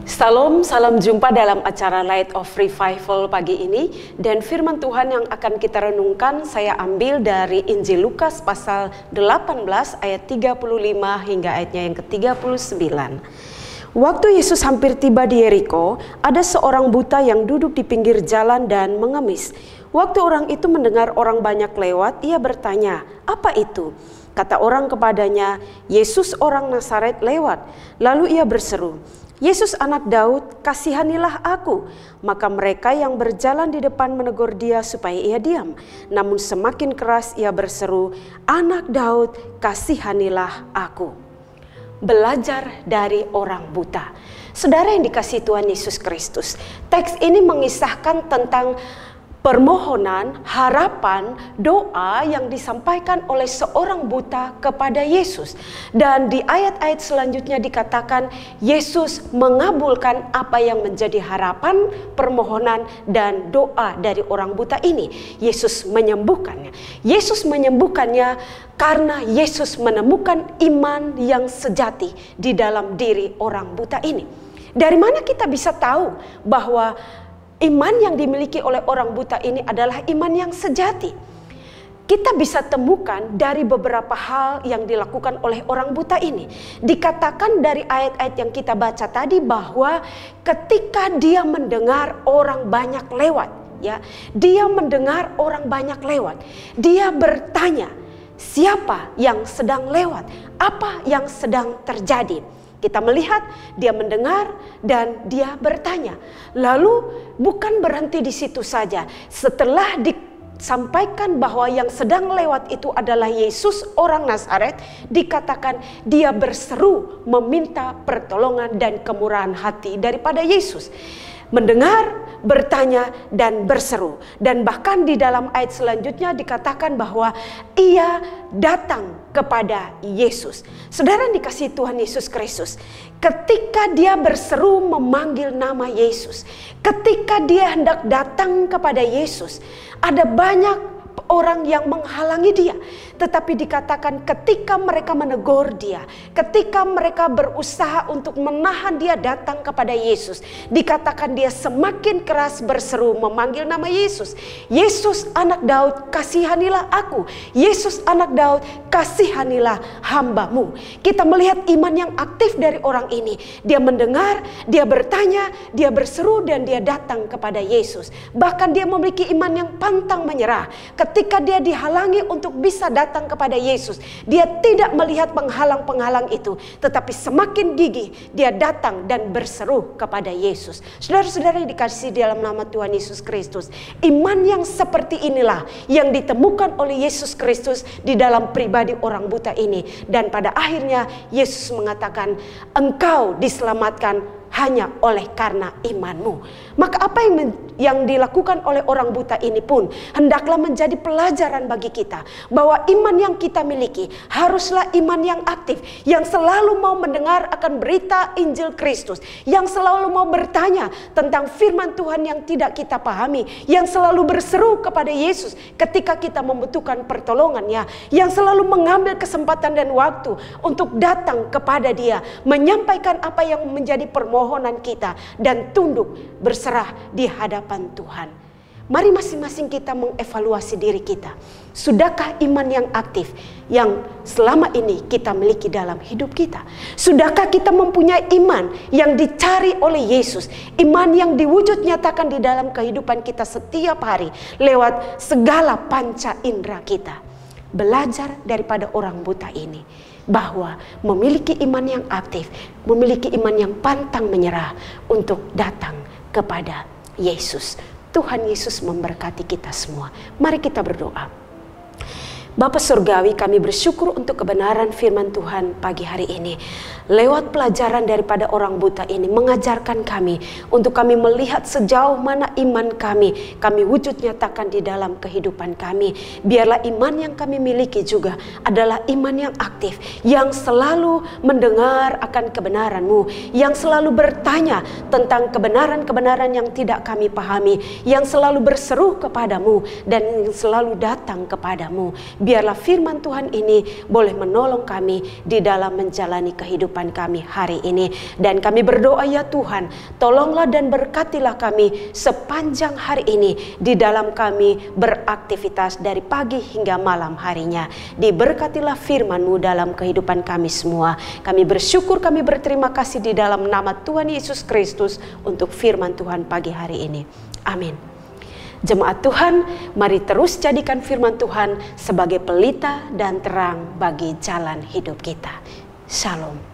Salam jumpa dalam acara Light of Revival pagi ini, dan firman Tuhan yang akan kita renungkan saya ambil dari Injil Lukas pasal 18 ayat 35 hingga ayatnya yang ke-39. Waktu Yesus hampir tiba di Yeriko, ada seorang buta yang duduk di pinggir jalan dan mengemis. Waktu orang itu mendengar orang banyak lewat, ia bertanya, "Apa itu?" Kata orang kepadanya, "Yesus orang Nazaret lewat." Lalu ia berseru, "Yesus anak Daud, kasihanilah aku." Maka mereka yang berjalan di depan menegur dia supaya ia diam. Namun semakin keras ia berseru, "Anak Daud, kasihanilah aku." Belajar dari orang buta. Saudara yang dikasihi Tuhan Yesus Kristus, teks ini mengisahkan tentang permohonan, harapan, doa yang disampaikan oleh seorang buta kepada Yesus. Dan di ayat-ayat selanjutnya dikatakan Yesus mengabulkan apa yang menjadi harapan, permohonan, dan doa dari orang buta ini. Yesus menyembuhkannya. Yesus menyembuhkannya karena Yesus menemukan iman yang sejati di dalam diri orang buta ini. Dari mana kita bisa tahu bahwa iman yang dimiliki oleh orang buta ini adalah iman yang sejati? Kita bisa temukan dari beberapa hal yang dilakukan oleh orang buta ini. Dikatakan dari ayat-ayat yang kita baca tadi bahwa ketika dia mendengar orang banyak lewat, dia mendengar orang banyak lewat, dia bertanya, siapa yang sedang lewat? Apa yang sedang terjadi? Kita melihat dia mendengar dan dia bertanya. Lalu bukan berhenti di situ saja. Setelah disampaikan bahwa yang sedang lewat itu adalah Yesus orang Nazaret, dikatakan dia berseru meminta pertolongan dan kemurahan hati daripada Yesus. Mendengar, bertanya, dan berseru. Dan bahkan di dalam ayat selanjutnya dikatakan bahwa ia datang kepada Yesus. Saudara yang dikasihi Tuhan Yesus Kristus, ketika dia berseru memanggil nama Yesus, ketika dia hendak datang kepada Yesus, ada banyak orang yang menghalangi dia. Tetapi dikatakan ketika mereka menegur dia, ketika mereka berusaha untuk menahan dia datang kepada Yesus, dikatakan dia semakin keras berseru memanggil nama Yesus. "Yesus anak Daud, kasihanilah aku. Yesus anak Daud, kasihanilah hamba-Mu." Kita melihat iman yang aktif dari orang ini. Dia mendengar, dia bertanya, dia berseru, dan dia datang kepada Yesus. Bahkan dia memiliki iman yang pantang menyerah. Ketika dia dihalangi untuk bisa datang kepada Yesus, dia tidak melihat penghalang-penghalang itu, tetapi semakin gigih dia datang dan berseru kepada Yesus. Saudara-saudara yang dikasihi dalam nama Tuhan Yesus Kristus, iman yang seperti inilah yang ditemukan oleh Yesus Kristus di dalam pribadi orang buta ini. Dan pada akhirnya Yesus mengatakan, "Engkau diselamatkan hanya oleh karena imanmu." Maka apa yang dilakukan oleh orang buta ini pun hendaklah menjadi pelajaran bagi kita, bahwa iman yang kita miliki haruslah iman yang aktif, yang selalu mau mendengar akan berita Injil Kristus, yang selalu mau bertanya tentang firman Tuhan yang tidak kita pahami, yang selalu berseru kepada Yesus ketika kita membutuhkan pertolongannya, yang selalu mengambil kesempatan dan waktu untuk datang kepada Dia, menyampaikan apa yang menjadi permohonan kita, dan tunduk berserah di hadapan Tuhan. Mari masing-masing kita mengevaluasi diri kita. Sudahkah iman yang aktif yang selama ini kita miliki dalam hidup kita? Sudahkah kita mempunyai iman yang dicari oleh Yesus? Iman yang diwujud nyatakan di dalam kehidupan kita setiap hari lewat segala panca indera kita. Belajar daripada orang buta ini, bahwa memiliki iman yang aktif, memiliki iman yang pantang menyerah untuk datang kepada Yesus. Tuhan Yesus memberkati kita semua. Mari kita berdoa. Bapa Surgawi, kami bersyukur untuk kebenaran firman Tuhan pagi hari ini. Lewat pelajaran daripada orang buta ini mengajarkan kami untuk kami melihat sejauh mana iman kami wujud nyatakan di dalam kehidupan kami. Biarlah iman yang kami miliki juga adalah iman yang aktif, yang selalu mendengar akan kebenaran-Mu, yang selalu bertanya tentang kebenaran-kebenaran yang tidak kami pahami, yang selalu berseru kepadamu dan yang selalu datang kepadamu. biarlah firman Tuhan ini boleh menolong kami di dalam menjalani kehidupan kami hari ini. Dan kami berdoa ya Tuhan, tolonglah dan berkatilah kami sepanjang hari ini di dalam kami beraktivitas dari pagi hingga malam harinya. Diberkatilah firman-Mu dalam kehidupan kami semua. Kami bersyukur, kami berterima kasih di dalam nama Tuhan Yesus Kristus untuk firman Tuhan pagi hari ini. Amin. Jemaat Tuhan, mari terus jadikan firman Tuhan sebagai pelita dan terang bagi jalan hidup kita. Shalom.